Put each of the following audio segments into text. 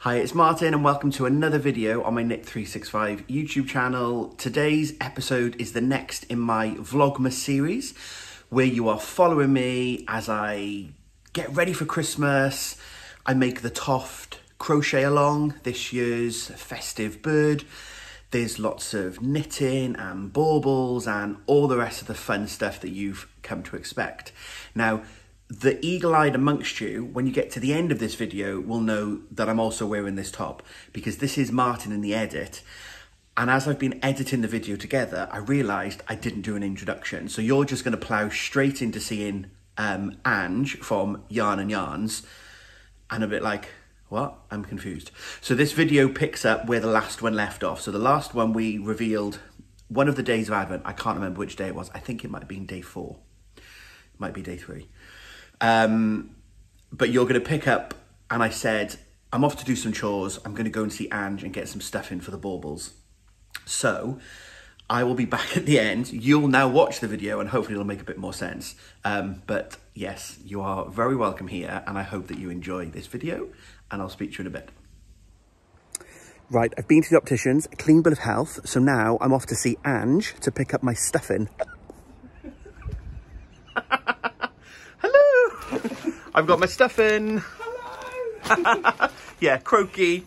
Hi, it's Martin and welcome to another video on my Knit365 YouTube channel. Today's episode is the next in my Vlogmas series where you are following me as I get ready for Christmas. I make the Toft crochet-a-long, this year's festive bird. There's lots of knitting and baubles and all the rest of the fun stuff that you've come to expect. Now, the eagle-eyed amongst you, when you get to the end of this video, will know that I'm also wearing this top because this is Martin in the edit. And as I've been editing the video together, I realised I didn't do an introduction. So you're just going to plough straight into seeing Ange from Yarn and Yarns. And a bit like, what? I'm confused. So this video picks up where the last one left off. So the last one we revealed one of the days of Advent. I can't remember which day it was. I think it might have been day 4. It might be day 3. But you're going to pick up, and I said, I'm off to do some chores. I'm going to go and see Ange and get some stuff in for the baubles. So I will be back at the end. You'll now watch the video and hopefully it'll make a bit more sense. But yes, you are very welcome here and I hope that you enjoy this video and I'll speak to you in a bit. Right, I've been to the opticians, a clean bill of health. So now I'm off to see Ange to pick up my stuff in. I've got my stuff in. Hello. Yeah, croaky.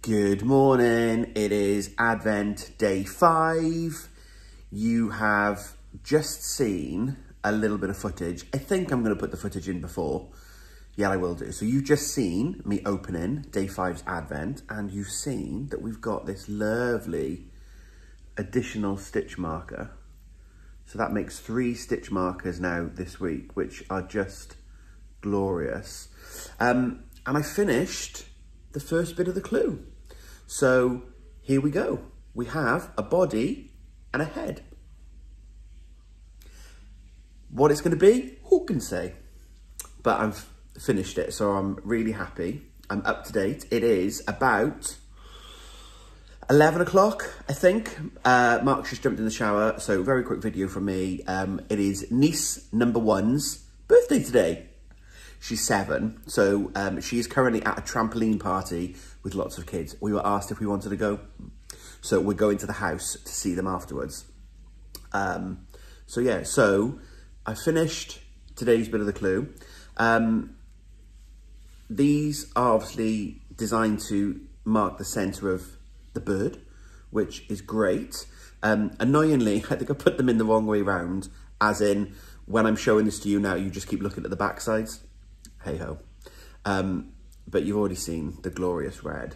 Good morning, it is Advent day 5. You have just seen a little bit of footage. I think I'm going to put the footage in before. Yeah, I will do. So you've just seen me opening day 5's Advent and you've seen that we've got this lovely additional stitch marker. So that makes 3 stitch markers now this week, which are just glorious. And I finished the first bit of the clue. So here we go. We have a body and a head. What it's going to be, who can say? But I've finished it, so I'm really happy. I'm up to date. It is about 11 o'clock, I think. Mark's just jumped in the shower, so very quick video from me. It is niece number 1's birthday today. She's 7, so she is currently at a trampoline party with lots of kids. We were asked if we wanted to go, so we're going to the house to see them afterwards. So yeah, so I finished today's bit of the clue. These are obviously designed to mark the centre of the bird, which is great. Annoyingly, I think I put them in the wrong way round, as in when I'm showing this to you now, you just keep looking at the back sides. Hey ho. But you've already seen the glorious red.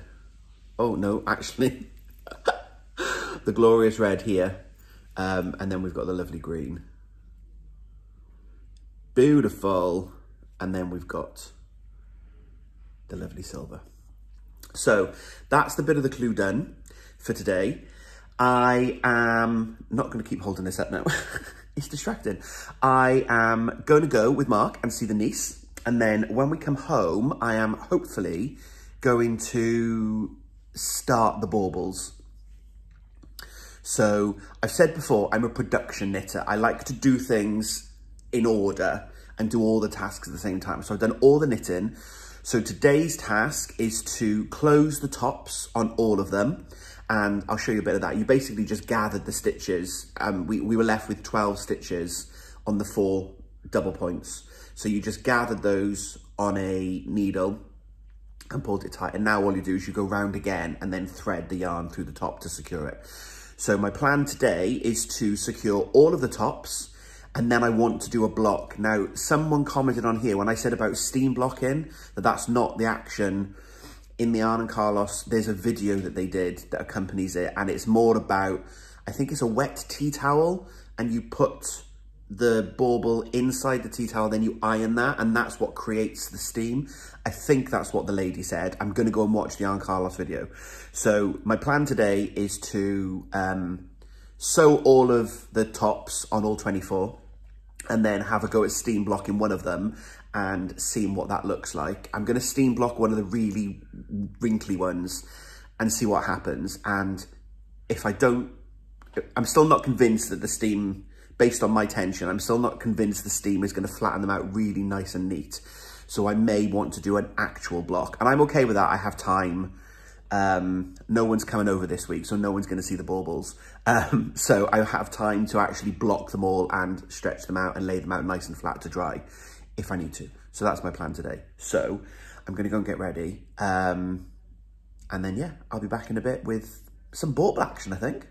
Oh no, actually, the glorious red here. And then we've got the lovely green. Beautiful. And then we've got the lovely silver. So that's the bit of the clue done for today. I am not going to keep holding this up now. It's distracting. I am going to go with Mark and see the niece. And then when we come home, I am hopefully going to start the baubles. So I've said before, I'm a production knitter. I like to do things in order and do all the tasks at the same time. So I've done all the knitting. So today's task is to close the tops on all of them. And I'll show you a bit of that. You basically just gathered the stitches. We were left with 12 stitches on the 4 double points. So you just gathered those on a needle and pulled it tight. And now all you do is you go round again and then thread the yarn through the top to secure it. So my plan today is to secure all of the tops, and then I want to do a block. Now, someone commented on here when I said about steam blocking, that's not the action. In the Ange and Carlos, there's a video that they did that accompanies it, and it's more about, I think it's a wet tea towel, and you put the bauble inside the tea towel, then you iron that, and that's what creates the steam. I think that's what the lady said. I'm going to go and watch the Ange and Carlos video. So my plan today is to sew all of the tops on all 24, and then have a go at steam blocking one of them and seeing what that looks like. I'm going to steam block one of the really wrinkly ones and see what happens. And if I don't, I'm still not convinced that the steam, based on my tension, I'm still not convinced the steam is going to flatten them out really nice and neat. So I may want to do an actual block, and I'm okay with that. I have time. No one's coming over this week, so no one's going to see the baubles. So I have time to actually block them all and stretch them out and lay them out nice and flat to dry if I need to. So that's my plan today. So I'm going to go and get ready. And then, yeah, I'll be back in a bit with some bauble action, I think.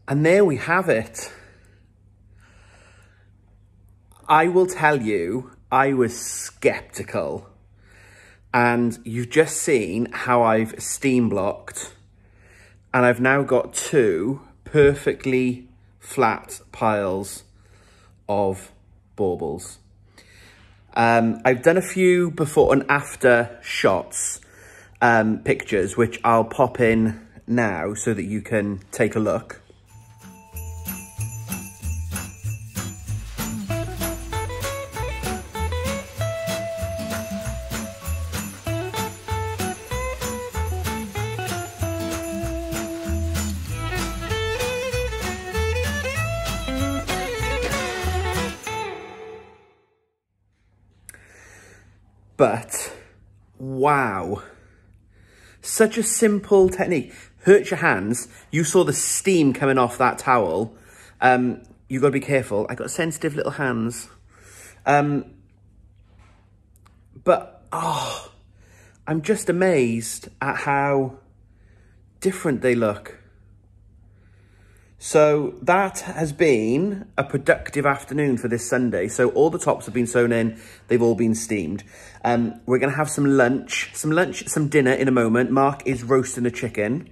And there we have it. I will tell you, I was skeptical. And you've just seen how I've steam blocked. And I've now got 2 perfectly flat piles of baubles. I've done a few before and after shots, pictures, which I'll pop in now so that you can take a look. But, wow, such a simple technique. Hurt your hands. You saw the steam coming off that towel. You've got to be careful. I got sensitive little hands. But, oh, I'm just amazed at how different they look. So that has been a productive afternoon for this Sunday. So all the tops have been sewn in. They've all been steamed. We're going to have some dinner in a moment. Mark is roasting a chicken.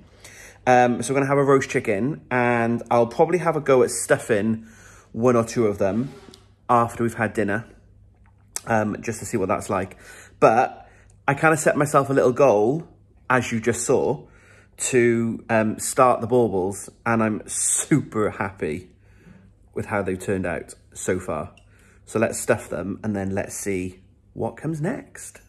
So we're going to have a roast chicken, and I'll probably have a go at stuffing 1 or 2 of them after we've had dinner, just to see what that's like. But I kind of set myself a little goal, as you just saw, to start the baubles, and I'm super happy with how they've turned out so far. So let's stuff them, and then let's see what comes next.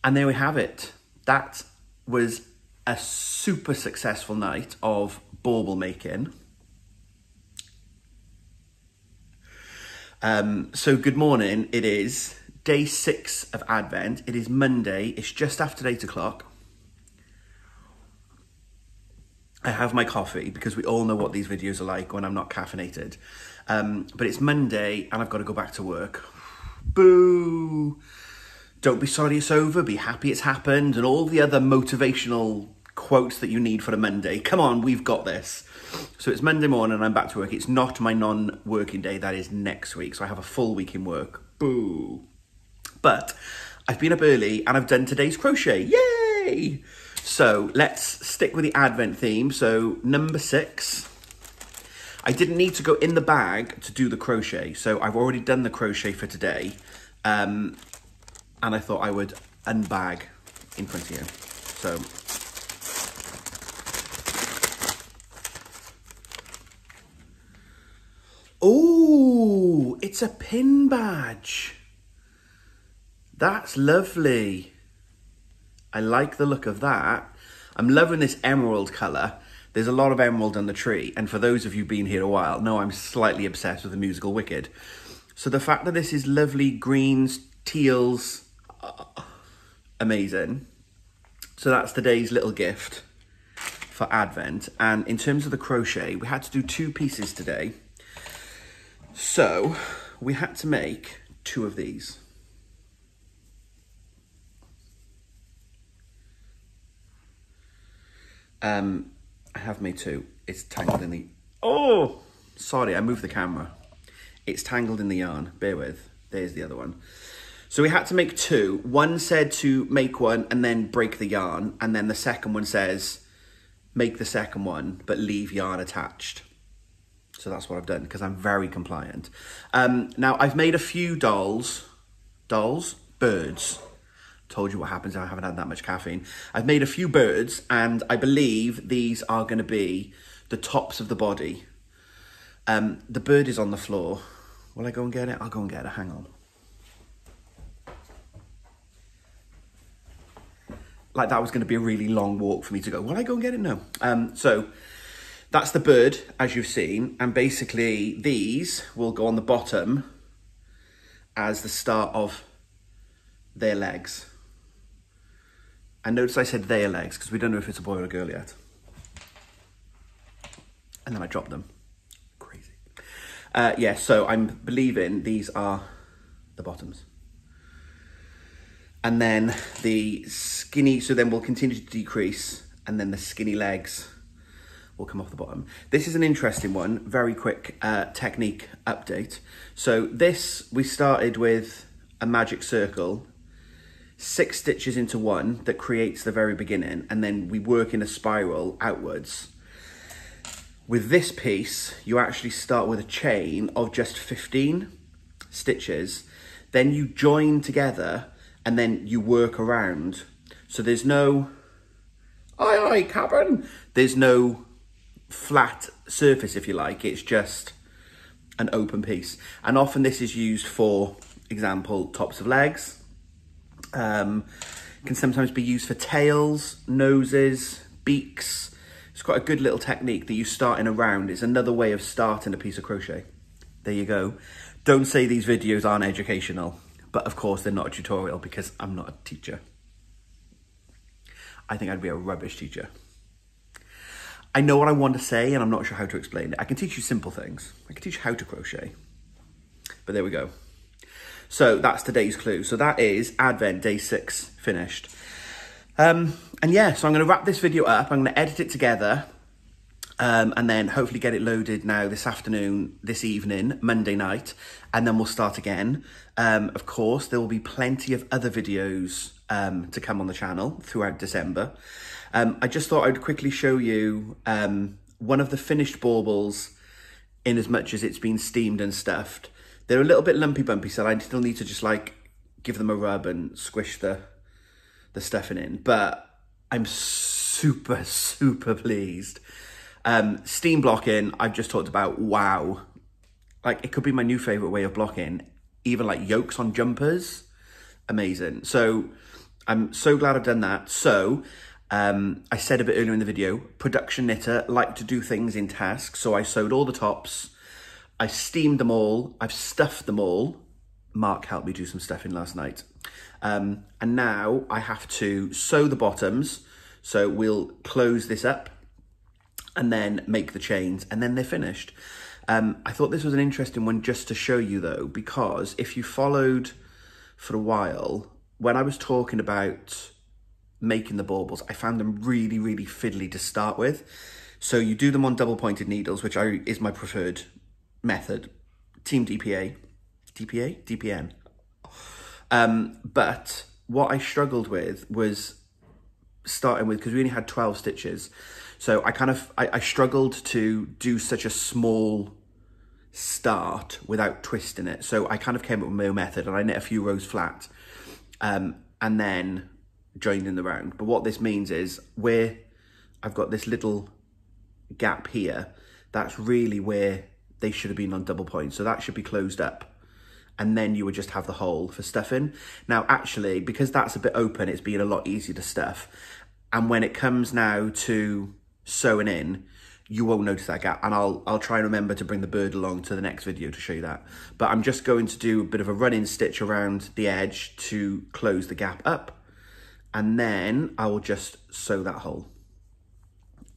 And there we have it. That was a super successful night of bauble making. So good morning. It is day 6 of Advent. It is Monday. It's just after 8 o'clock. I have my coffee because we all know what these videos are like when I'm not caffeinated. But it's Monday and I've got to go back to work. Boo! Don't be sorry it's over, be happy it's happened, and all the other motivational quotes that you need for a Monday. Come on, we've got this. So it's Monday morning and I'm back to work. It's not my non-working day, that is next week. So I have a full week in work. Boo. But I've been up early and I've done today's crochet. Yay! So let's stick with the Advent theme. So number 6. I didn't need to go in the bag to do the crochet. So I've already done the crochet for today. And I thought I would unbag in front of you. So, oh, it's a pin badge. That's lovely. I like the look of that. I'm loving this emerald colour. There's a lot of emerald on the tree. And for those of you been here a while, know I'm slightly obsessed with the musical Wicked. So the fact that this is lovely greens, teals, amazing. So that's today's little gift for Advent. And in terms of the crochet, we had to do 2 pieces today. So we had to make 2 of these. I have made 2. It's tangled in the... Oh, sorry, I moved the camera. It's tangled in the yarn. Bear with. There's the other one. So we had to make 2. One said to make one and then break the yarn. And then the second one says, make the second one, but leave yarn attached. So that's what I've done because I'm very compliant. Now I've made a few birds. Told you what happens if I haven't had that much caffeine. I've made a few birds and I believe these are going to be the tops of the body. The bird is on the floor. Will I go and get it? I'll go and get it, hang on. Like that was going to be a really long walk for me to go. Will I go and get it? No. So that's the bird, as you've seen. And basically these will go on the bottom as the start of their legs. And notice I said their legs because we don't know if it's a boy or a girl yet. And then I dropped them. Crazy. Yeah, so I'm believing these are the bottoms. And then the skinny, so then we'll continue to decrease, and then the skinny legs will come off the bottom. This is an interesting one, very quick technique update. So this, we started with a magic circle, 6 stitches into one that creates the very beginning, and then we work in a spiral outwards. With this piece, you actually start with a chain of just 15 stitches, then you join together, and then you work around. So there's no, aye, cabin. There's no flat surface, if you like. It's just an open piece. And often this is used for example, tops of legs. Can sometimes be used for tails, noses, beaks. It's quite a good little technique that you start in a round. It's another way of starting a piece of crochet. There you go. Don't say these videos aren't educational. But of course, they're not a tutorial because I'm not a teacher. I think I'd be a rubbish teacher. I know what I want to say and I'm not sure how to explain it. I can teach you simple things. I can teach you how to crochet. But there we go. So that's today's clue. So that is Advent Day 6 finished. And yeah, so I'm going to wrap this video up. I'm going to edit it together. And then hopefully get it loaded now this afternoon, this evening, Monday night, and then we'll start again. Of course, there will be plenty of other videos to come on the channel throughout December. I just thought I'd quickly show you one of the finished baubles in as much as it's been steamed and stuffed. They're a little bit lumpy bumpy, so I still need to just like give them a rub and squish the stuffing in, but I'm super, super pleased. Steam blocking, I've just talked about, wow. Like, it could be my new favourite way of blocking. Even like yokes on jumpers, amazing. So I'm so glad I've done that. So I said a bit earlier in the video, production knitter, like to do things in tasks. So I sewed all the tops, I steamed them all, I've stuffed them all. Mark helped me do some stuffing last night. And now I have to sew the bottoms. So we'll close this up and then make the chains, and then they're finished. I thought this was an interesting one just to show you though, because if you followed for a while, when I was talking about making the baubles, I found them really, really fiddly to start with. So you do them on double pointed needles, which is my preferred method. Team DPN. But what I struggled with was starting with, because we only had 12 stitches. So I struggled to do such a small start without twisting it. So I kind of came up with my own method and I knit a few rows flat and then joined in the round. But what this means is where I've got this little gap here, that's really where they should have been on double points. So that should be closed up. And then you would just have the hole for stuffing. Now, actually, because that's a bit open, it's been a lot easier to stuff. And when it comes now to sewing in, you won't notice that gap, and I'll try and remember to bring the bird along to the next video to show you that. But I'm just going to do a bit of a run-in stitch around the edge to close the gap up, and then I will just sew that hole.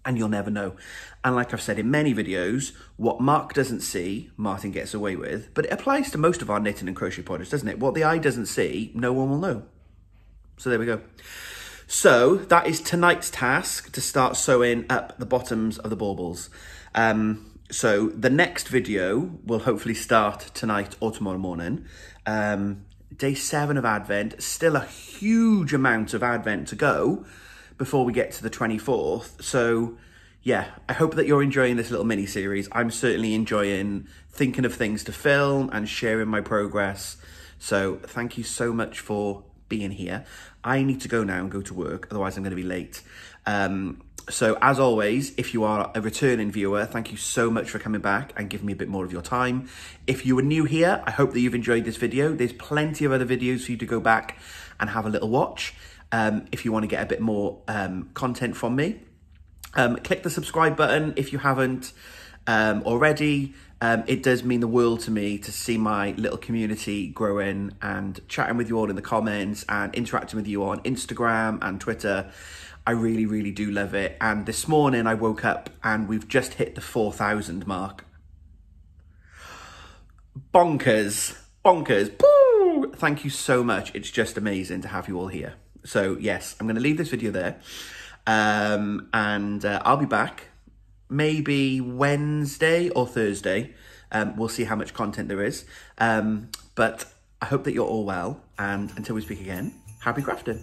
And you'll never know. And like I've said in many videos, what Mark doesn't see, Martin gets away with, but it applies to most of our knitting and crochet projects, doesn't it? What the eye doesn't see, no one will know. So there we go. So that is tonight's task, to start sewing up the bottoms of the baubles. So the next video will hopefully start tonight or tomorrow morning. Day 7 of Advent, still a huge amount of Advent to go before we get to the 24th. So yeah, I hope that you're enjoying this little mini series. I'm certainly enjoying thinking of things to film and sharing my progress. So thank you so much for being here. I need to go now and go to work, otherwise I'm going to be late. So as always, if you are a returning viewer, thank you so much for coming back and giving me a bit more of your time. If you are new here, I hope that you've enjoyed this video. There's plenty of other videos for you to go back and have a little watch. If you want to get a bit more content from me. Click the subscribe button if you haven't already. It does mean the world to me to see my little community growing and chatting with you all in the comments and interacting with you on Instagram and Twitter. I really, really do love it. And this morning I woke up and we've just hit the 4,000 mark. Bonkers, bonkers. Boo! Thank you so much. It's just amazing to have you all here. So yes, I'm going to leave this video there. I'll be back maybe Wednesday or Thursday. We'll see how much content there is. But I hope that you're all well. And until we speak again, happy crafting.